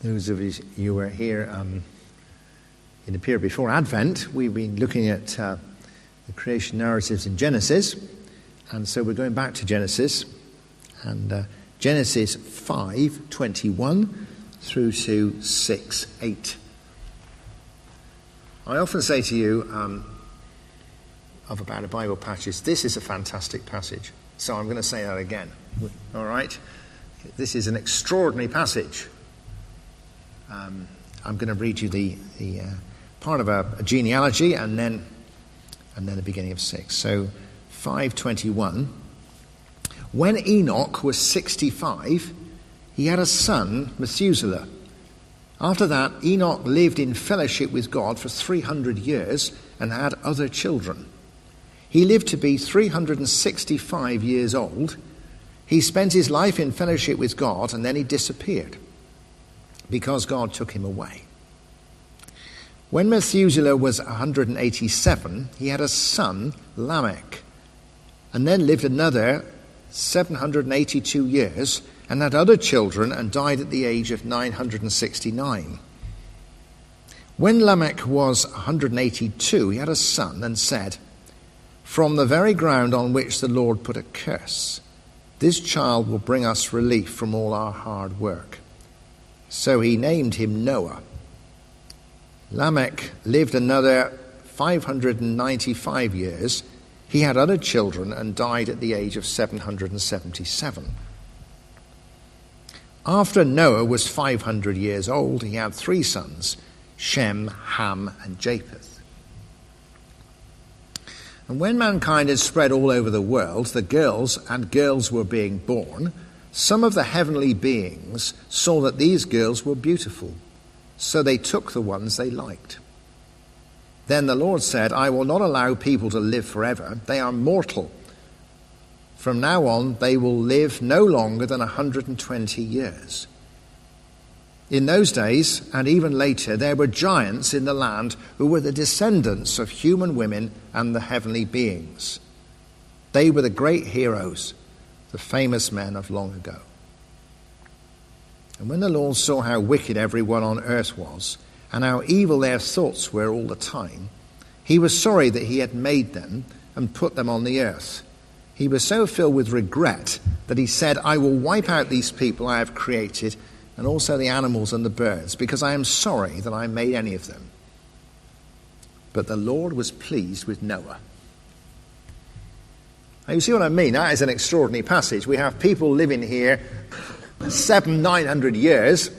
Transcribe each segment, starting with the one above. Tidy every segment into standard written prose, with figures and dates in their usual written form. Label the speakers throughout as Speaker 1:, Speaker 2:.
Speaker 1: Those of you who were here in the period before Advent, we've been looking at the creation narratives in Genesis. And so we're going back to Genesis. And Genesis 5:21 through to 6:8. I often say to you about a Bible passage, this is a fantastic passage. So I'm going to say that again. All right? This is an extraordinary passage. I'm going to read you the part of a genealogy and then the beginning of 6. So 5:21. When Enoch was 65, he had a son, Methuselah. After that, Enoch lived in fellowship with God for 300 years and had other children. He lived to be 365 years old. He spent his life in fellowship with God, and then he disappeared because God took him away. When Methuselah was 187, he had a son, Lamech, and then lived another 782 years and had other children and died at the age of 969. When Lamech was 182, he had a son and said, "From the very ground on which the Lord put a curse, this child will bring us relief from all our hard work." So he named him Noah. Lamech lived another 595 years. He had other children and died at the age of 777. After Noah was 500 years old, he had 3 sons, Shem, Ham, and Japheth. And when mankind had spread all over the world, the girls were being born. Some of the heavenly beings saw that these girls were beautiful, so they took the ones they liked. Then the Lord said, "I will not allow people to live forever. They are mortal. From now on, they will live no longer than 120 years." In those days, and even later, there were giants in the land who were the descendants of human women and the heavenly beings. They were the great heroes, the famous men of long ago. And when the Lord saw how wicked everyone on earth was, and how evil their thoughts were all the time, he was sorry that he had made them and put them on the earth. He was so filled with regret that he said, "I will wipe out these people I have created, and also the animals and the birds, because I am sorry that I made any of them." But the Lord was pleased with Noah. Now you see what I mean? That is an extraordinary passage. We have people living here 900 years.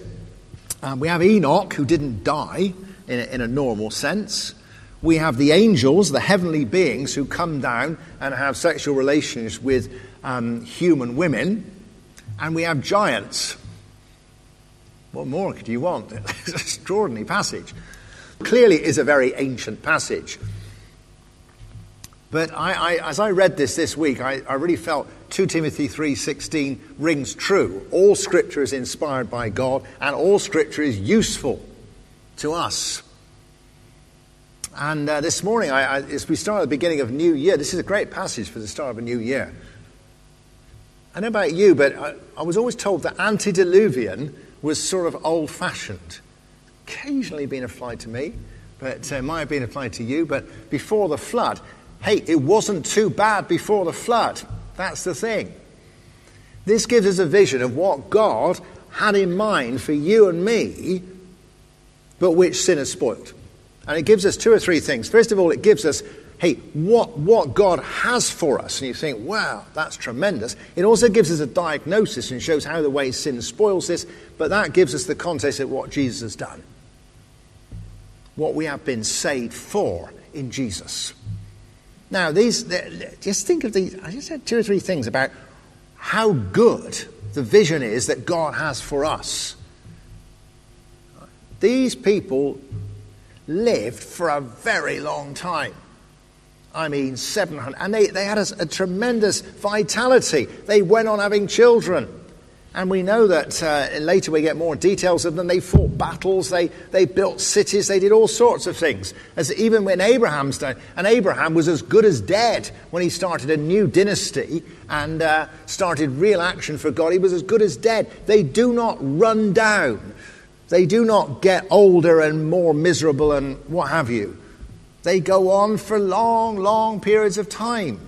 Speaker 1: We have Enoch, who didn't die in a normal sense. We have the angels, the heavenly beings, who come down and have sexual relations with human women. And we have giants. What more could you want? It's an extraordinary passage. Clearly it is a very ancient passage. But as I read this week, I really felt 2 Timothy 3:16 rings true. All Scripture is inspired by God, and all Scripture is useful to us. And this morning, as we start at the beginning of a new year, this is a great passage for the start of a new year. I don't know about you, but I was always told that antediluvian was sort of old-fashioned. Occasionally been applied to me, but it might have been applied to you. But before the flood, hey, it wasn't too bad before the flood. That's the thing. This gives us a vision of what God had in mind for you and me, but which sin has spoiled. And it gives us 2 or 3 things. First of all, it gives us, hey, what God has for us. And you think, wow, that's tremendous. It also gives us a diagnosis and shows how the way sin spoils this. But that gives us the context of what Jesus has done. What we have been saved for in Jesus. Now, just think of these. I just said 2 or 3 things about how good the vision is that God has for us. These people lived for a very long time. I mean, 700. And they had a tremendous vitality. They went on having children. And we know that later we get more details of them. They fought battles, they built cities, they did all sorts of things. As even when Abraham's done, and Abraham was as good as dead when he started a new dynasty and started real action for God. He was as good as dead. They do not run down. They do not get older and more miserable and what have you. They go on for long, long periods of time.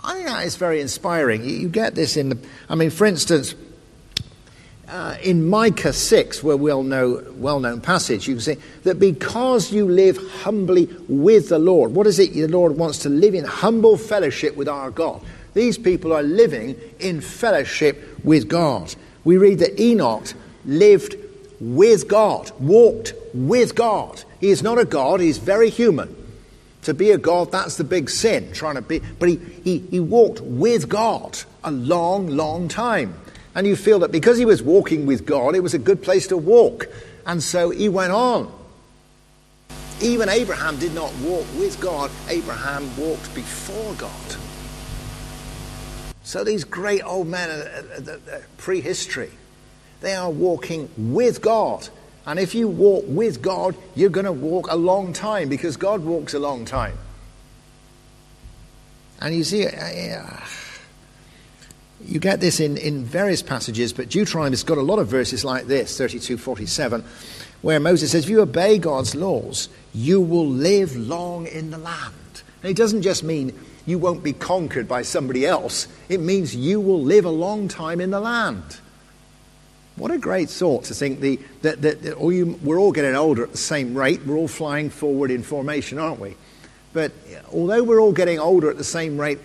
Speaker 1: I think that is very inspiring. You get this for instance, in Micah 6, where well-known passage, you can see that because you live humbly with the Lord, what is it the Lord wants? To live in humble fellowship with our God. These people are living in fellowship with God. We read that Enoch lived with God, walked with God. He is not a God, he's very human. To be a God, that's the big sin, but he walked with God a long, long time. And you feel that because he was walking with God, it was a good place to walk. And so he went on. Even Abraham did not walk with God. Abraham walked before God. So these great old men prehistory, they are walking with God. And if you walk with God, you're going to walk a long time, because God walks a long time. And you see, you get this in various passages, but Deuteronomy has got a lot of verses like this, 32:47, where Moses says, if you obey God's laws, you will live long in the land. And it doesn't just mean you won't be conquered by somebody else. It means you will live a long time in the land. What a great thought to think we're all getting older at the same rate. We're all flying forward in formation, aren't we? But although we're all getting older at the same rate,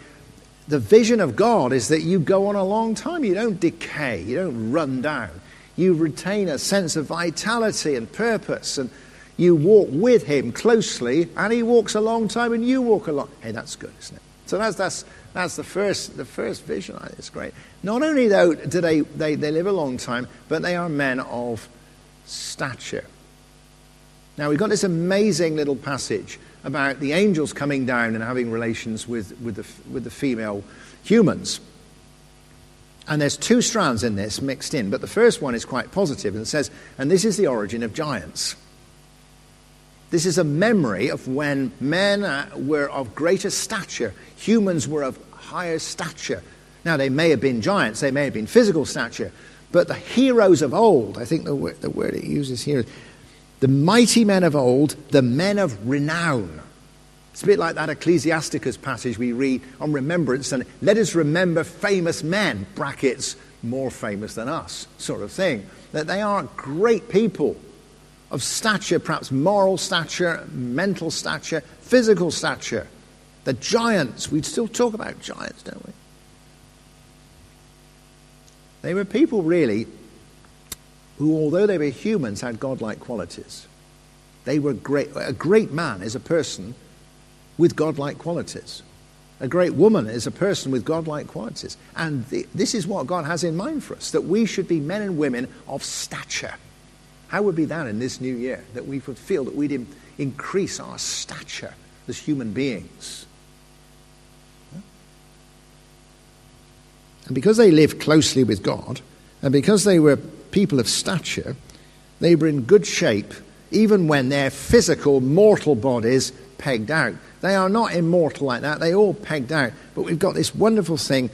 Speaker 1: the vision of God is that you go on a long time. You don't decay. You don't run down. You retain a sense of vitality and purpose, and you walk with him closely, and he walks a long time and you walk a long. Hey, that's good, isn't it? So that's the first vision. It's great. Not only though do they live a long time, but they are men of stature. Now we've got this amazing little passage about the angels coming down and having relations with the female humans. And there's two strands in this mixed in, but the first one is quite positive, and it says, and this is the origin of giants. This is a memory of when men were of greater stature, humans were of higher stature. Now, they may have been giants, they may have been physical stature, but the heroes of old, I think the word it uses here, the mighty men of old, the men of renown. It's a bit like that Ecclesiasticus passage we read on remembrance, and let us remember famous men, brackets, more famous than us, sort of thing. That they are great people of stature, perhaps moral stature, mental stature, physical stature. The giants, we still talk about giants, don't we? They were people really who, although they were humans, had godlike qualities. They were great. A great man is a person with godlike qualities. A great woman is a person with godlike qualities. And this is what God has in mind for us, that we should be men and women of stature. How would be that in this new year? That we would feel that we'd increase our stature as human beings. And because they lived closely with God, and because they were people of stature, they were in good shape, even when their physical, mortal bodies pegged out. They are not immortal like that. They all pegged out. But we've got this wonderful thing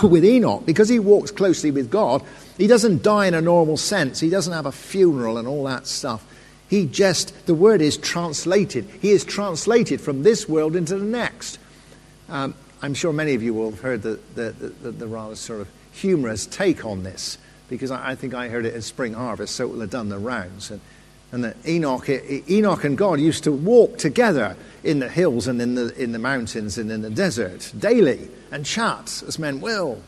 Speaker 1: with Enoch. Because he walks closely with God, he doesn't die in a normal sense. He doesn't have a funeral and all that stuff. The word is translated. He is translated from this world into the next. I'm sure many of you will have heard the rather sort of humorous take on this, because I think I heard it at Spring Harvest, so it will have done the rounds. And that Enoch and God used to walk together in the hills and in the mountains and in the desert daily and chat as men will.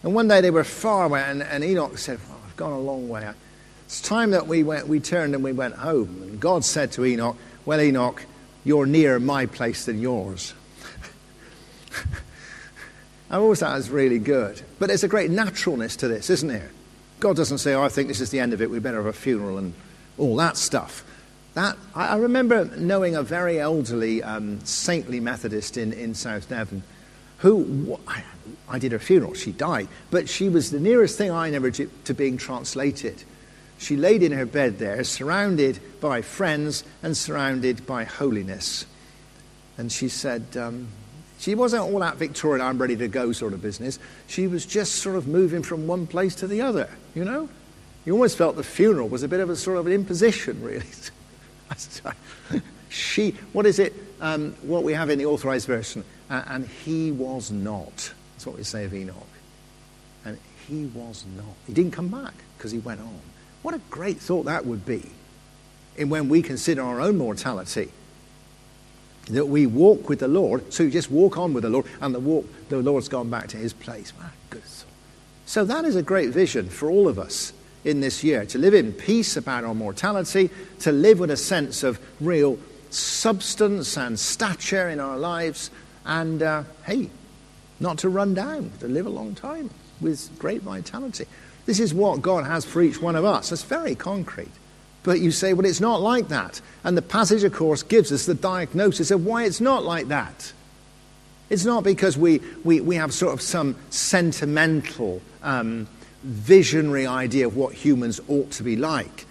Speaker 1: And one day they were far away, and Enoch said, well, I've gone a long way. It's time that we turned and we went home. And God said to Enoch, well, Enoch, you're nearer my place than yours. I always thought that was really good. But there's a great naturalness to this, isn't there? God doesn't say, I think this is the end of it, we better have a funeral and all that stuff. I remember knowing a very elderly, saintly Methodist in South Devon, who, I did her funeral, she died, but she was the nearest thing I never did to being translated. She laid in her bed there, surrounded by friends and surrounded by holiness. And she said, she wasn't all that Victorian, I'm ready to go sort of business. She was just sort of moving from one place to the other, you know? You almost felt the funeral was a bit of a sort of an imposition, really. What is it, what we have in the Authorized Version? And he was not. That's what we say of Enoch. And he was not. He didn't come back because he went on. What a great thought that would be in when we consider our own mortality. That we walk with the Lord, so you just walk on with the Lord, and the Lord's gone back to his place. What a good thought. So that is a great vision for all of us in this year, to live in peace about our mortality, to live with a sense of real substance and stature in our lives, and not to run down, to live a long time with great vitality. This is what God has for each one of us. It's very concrete. But you say, well, it's not like that. And the passage, of course, gives us the diagnosis of why it's not like that. It's not because we have sort of some sentimental, visionary idea of what humans ought to be like.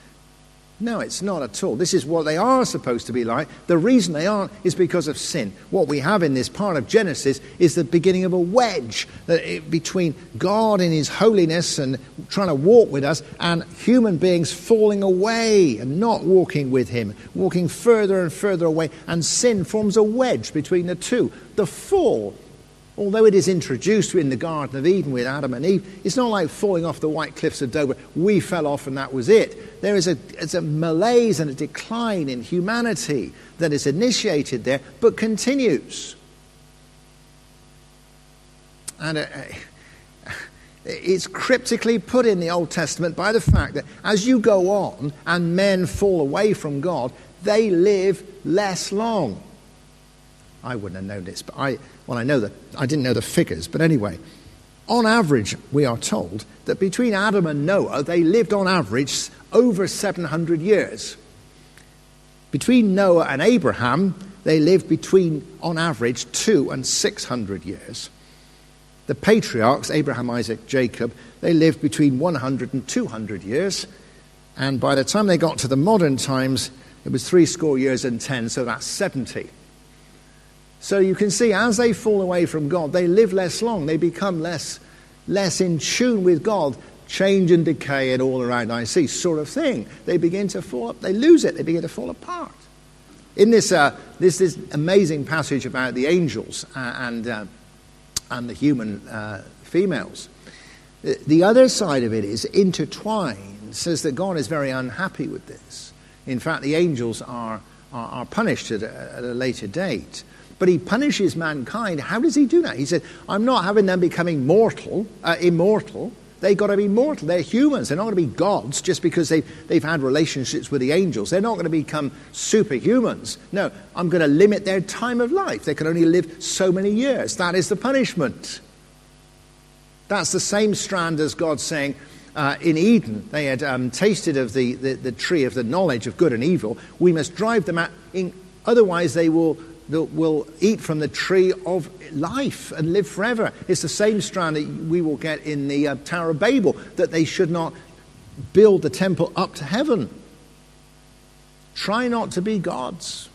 Speaker 1: No, it's not at all. This is what they are supposed to be like. The reason they aren't is because of sin. What we have in this part of Genesis is the beginning of a wedge between God in his holiness and trying to walk with us, and human beings falling away and not walking with him, walking further and further away, and sin forms a wedge between the two. The fall, although it is introduced in the Garden of Eden with Adam and Eve, it's not like falling off the white cliffs of Dover. We fell off and that was it. There is a malaise and a decline in humanity that is initiated there, but continues. And it's cryptically put in the Old Testament by the fact that as you go on and men fall away from God, they live less long. I wouldn't have known this, but I know that I didn't know the figures. But anyway, on average, we are told that between Adam and Noah, they lived on average over 700 years. Between Noah and Abraham, they lived between, on average, 200 and 600 years. The patriarchs, Abraham, Isaac, Jacob, they lived between 100 and 200 years. And by the time they got to the modern times, it was 70 years, so that's 70. So you can see, as they fall away from God, they live less long. They become less in tune with God. Change and decay and all around I see sort of thing. They begin to fall up. They lose it. They begin to fall apart. In this amazing passage about the angels and the human females, the other side of it is intertwined. It says that God is very unhappy with this. In fact, the angels are punished at a later date. But he punishes mankind. How does he do that? He said, I'm not having them becoming immortal. They've got to be mortal. They're humans. They're not going to be gods just because they've had relationships with the angels. They're not going to become superhumans. No, I'm going to limit their time of life. They can only live so many years. That is the punishment. That's the same strand as God saying, in Eden, they had tasted of the tree of the knowledge of good and evil. We must drive them out. Otherwise, they will eat from the tree of life and live forever. It's the same strand that we will get in the Tower of Babel, that they should not build the temple up to heaven. Try not to be gods.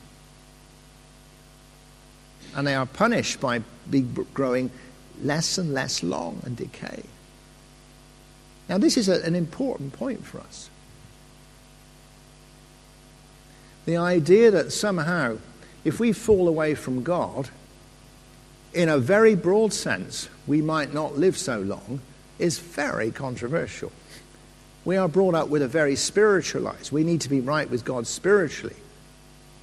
Speaker 1: And they are punished by growing less and less long and decay. Now this is an important point for us. The idea that somehow, if we fall away from God, in a very broad sense, we might not live so long, is very controversial. We are brought up with a very spiritualized. We need to be right with God spiritually.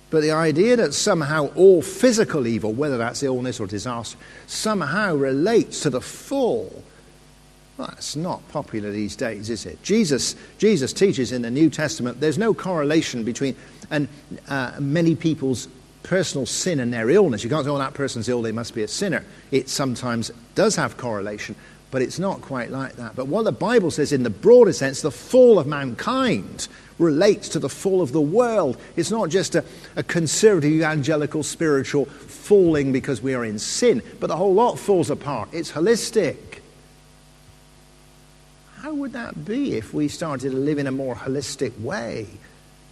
Speaker 1: But the idea that somehow all physical evil, whether that's illness or disaster, somehow relates to the fall, well, that's not popular these days, is it? Jesus teaches in the New Testament there's no correlation between many people's personal sin and their illness. You can't say, oh, that person's ill, they must be a sinner. It sometimes does have correlation, but it's not quite like that. But what the Bible says in the broader sense, the fall of mankind relates to the fall of the world. It's not just a conservative, evangelical, spiritual falling because we are in sin, but the whole lot falls apart. It's holistic. How would that be if we started to live in a more holistic way?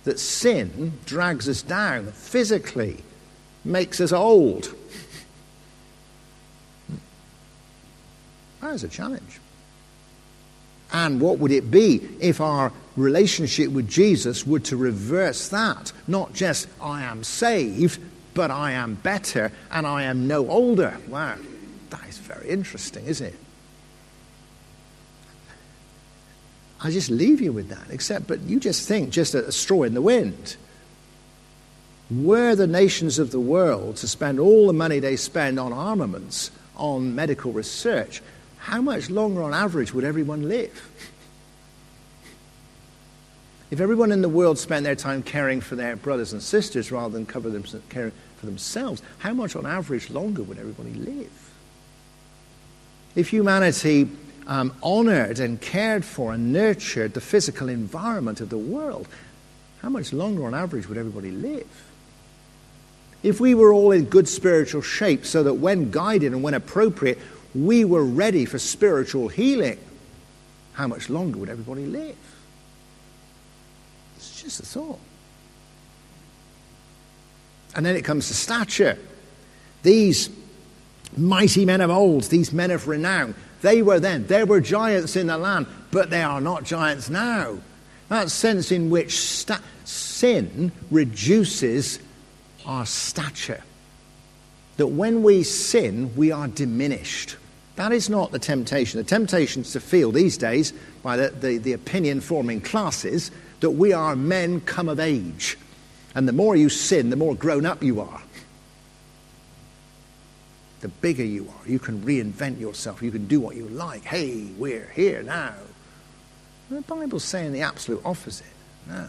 Speaker 1: That sin drags us down physically, makes us old. That is a challenge. And what would it be if our relationship with Jesus were to reverse that? Not just, I am saved, but I am better and I am no older. Wow, that is very interesting, isn't it? I just leave you with that, but you just think, just a straw in the wind. Were the nations of the world to spend all the money they spend on armaments, on medical research, how much longer on average would everyone live? If everyone in the world spent their time caring for their brothers and sisters rather than caring for themselves, how much on average longer would everybody live? If humanity honored and cared for and nurtured the physical environment of the world, how much longer on average would everybody live? If we were all in good spiritual shape so that when guided and when appropriate, we were ready for spiritual healing, how much longer would everybody live? It's just a thought. And then it comes to stature. These mighty men of old, these men of renown, they were then. There were giants in the land, but they are not giants now. That sense in which sin reduces our stature. That when we sin, we are diminished. That is not the temptation. The temptation is to feel these days, by the opinion-forming classes, that we are men come of age. And the more you sin, the more grown up you are. The bigger you are. You can reinvent yourself. You can do what you like. Hey, we're here now. The Bible's saying the absolute opposite. No.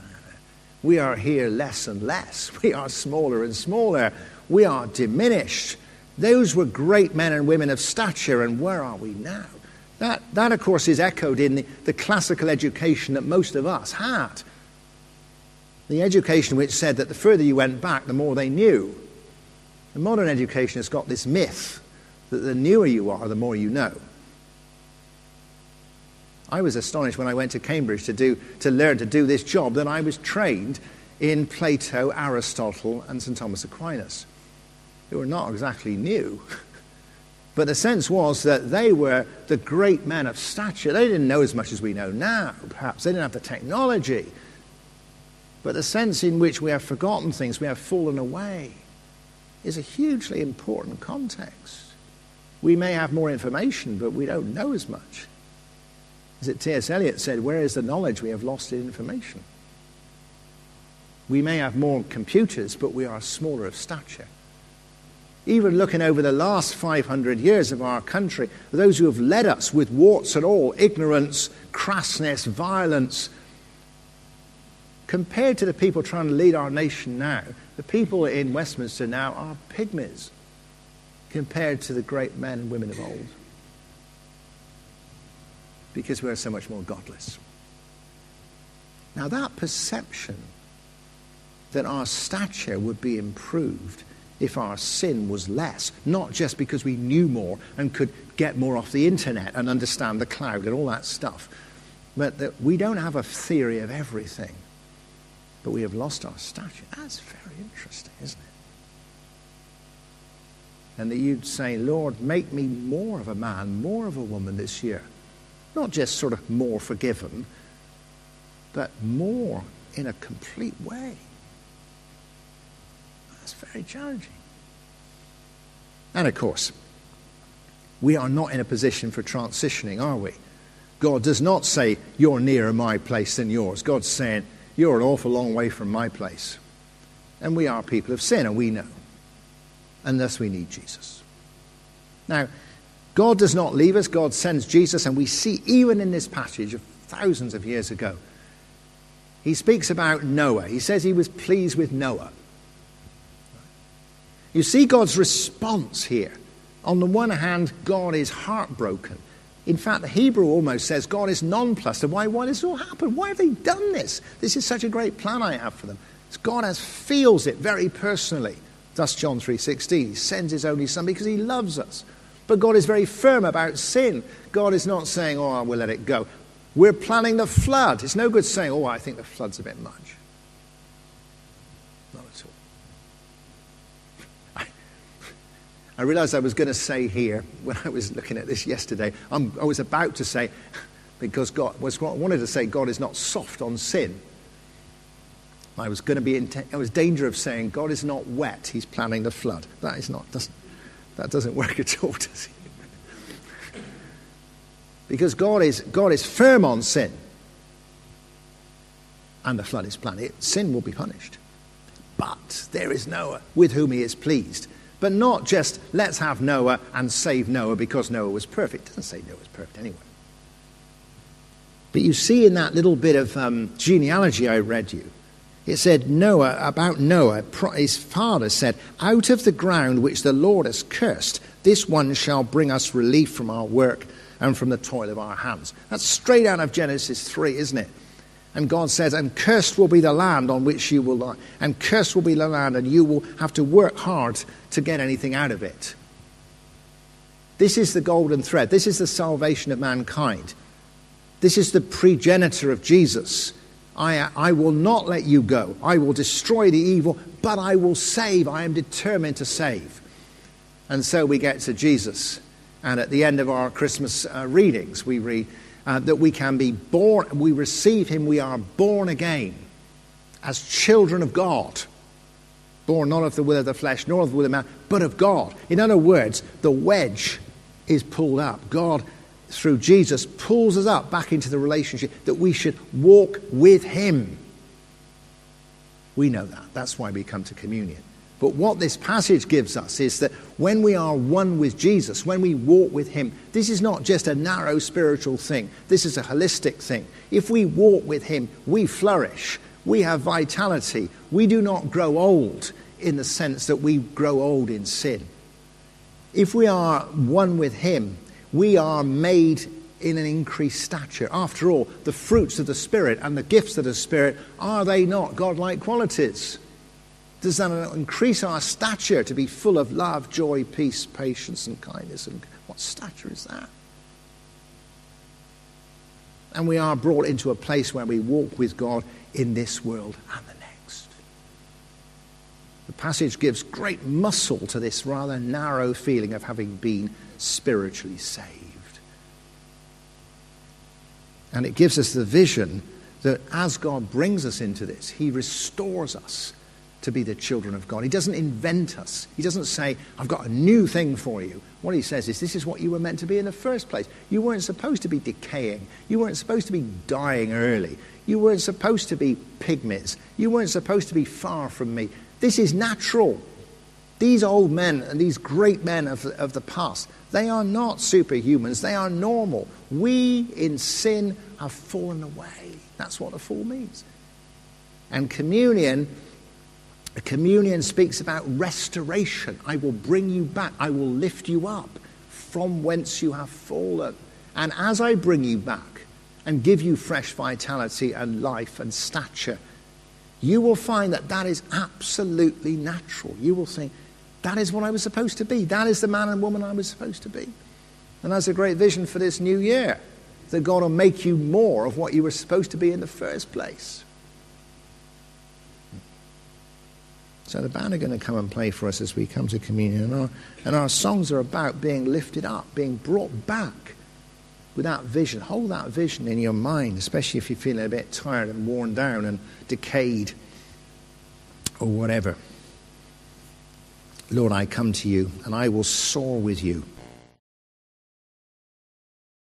Speaker 1: We are here less and less. We are smaller and smaller. We are diminished. Those were great men and women of stature, and where are we now? That of course, is echoed in the classical education that most of us had. The education which said that the further you went back, the more they knew. The modern education has got this myth that the newer you are, the more you know. I was astonished when I went to Cambridge to learn to do this job that I was trained in Plato, Aristotle, and St. Thomas Aquinas. They were not exactly new. But the sense was that they were the great men of stature. They didn't know as much as we know now, perhaps. They didn't have the technology. But the sense in which we have forgotten things, we have fallen away, is a hugely important context. We may have more information, but we don't know as much. As it T.S. Eliot said, where is the knowledge we have lost in information? We may have more computers, but we are smaller of stature. Even looking over the last 500 years of our country, those who have led us with warts and all, ignorance, crassness, violence, compared to the people trying to lead our nation now, the people in Westminster now are pygmies compared to the great men and women of old. Because we are so much more godless. Now that perception that our stature would be improved if our sin was less, not just because we knew more and could get more off the internet and understand the cloud and all that stuff, but that we don't have a theory of everything, but we have lost our stature. That's very interesting, isn't it? And that you'd say, Lord, make me more of a man, more of a woman this year. Not just sort of more forgiven, but more in a complete way. That's very challenging. And of course, we are not in a position for transitioning, are we? God does not say, you're nearer my place than yours. God's saying, you're an awful long way from my place. And we are people of sin, and we know. And thus we need Jesus. Now, God does not leave us. God sends Jesus, and we see even in this passage of thousands of years ago, he speaks about Noah. He says he was pleased with Noah. You see God's response here. On the one hand, God is heartbroken. In fact, the Hebrew almost says God is nonplussed. Why does this all happen? Why have they done this? This is such a great plan I have for them. God feels it very personally. Thus John 3:16. He sends his only son because he loves us. But God is very firm about sin. God is not saying, oh, we'll let it go. We're planning the flood. It's no good saying, oh, I think the flood's a bit much. Not at all. I realized I was going to say here, when I was looking at this yesterday, I was about to say, because wanted to say God is not soft on sin. I was danger of saying God is not wet, he's planning the flood. That doesn't work at all, does it? Because God is firm on sin. And the flood is planned. Sin will be punished. But there is Noah with whom he is pleased. But not just let's have Noah and save Noah because Noah was perfect. It doesn't say Noah was perfect anyway. But you see in that little bit of genealogy I read you, it said about Noah, his father said, out of the ground which the Lord has cursed, this one shall bring us relief from our work and from the toil of our hands. That's straight out of Genesis 3, isn't it? And God says, and cursed will be the land on which you will lie. And cursed will be the land, and you will have to work hard to get anything out of it. This is the golden thread. This is the salvation of mankind. This is the progenitor of Jesus. I will not let you go. I will destroy the evil, but I will save. I am determined to save. And so we get to Jesus. And at the end of our Christmas readings, we read that we can be born, we receive him, we are born again as children of God. Born not of the will of the flesh, nor of the will of man, but of God. In other words, the wedge is pulled up. God, through Jesus, pulls us up back into the relationship that we should walk with him. We know that. That's why we come to communion. But what this passage gives us is that when we are one with Jesus, when we walk with him, this is not just a narrow spiritual thing. This is a holistic thing. If we walk with him, we flourish. We have vitality. We do not grow old in the sense that we grow old in sin. If we are one with him, we are made in an increased stature. After all, the fruits of the Spirit and the gifts of the Spirit, are they not God-like qualities? Does that increase our stature to be full of love, joy, peace, patience, and kindness? And what stature is that? And we are brought into a place where we walk with God in this world and the next. The passage gives great muscle to this rather narrow feeling of having been spiritually saved. And it gives us the vision that as God brings us into this, he restores us to be the children of God. He doesn't invent us. He doesn't say, I've got a new thing for you. What he says is, this is what you were meant to be in the first place. You weren't supposed to be decaying. You weren't supposed to be dying early. You weren't supposed to be pygmies. You weren't supposed to be far from me. This is natural. These old men and these great men of the past, they are not superhumans. They are normal. We in sin have fallen away. That's what the fall means. And communion speaks about restoration. I will bring you back. I will lift you up from whence you have fallen. And as I bring you back and give you fresh vitality and life and stature, you will find that that is absolutely natural. You will think, that is what I was supposed to be. That is the man and woman I was supposed to be. And that's a great vision for this new year, that God will make you more of what you were supposed to be in the first place. So the band are going to come and play for us as we come to communion. And our songs are about being lifted up, being brought back with that vision. Hold that vision in your mind, especially if you're feeling a bit tired and worn down and decayed or whatever. Lord, I come to you and I will soar with you.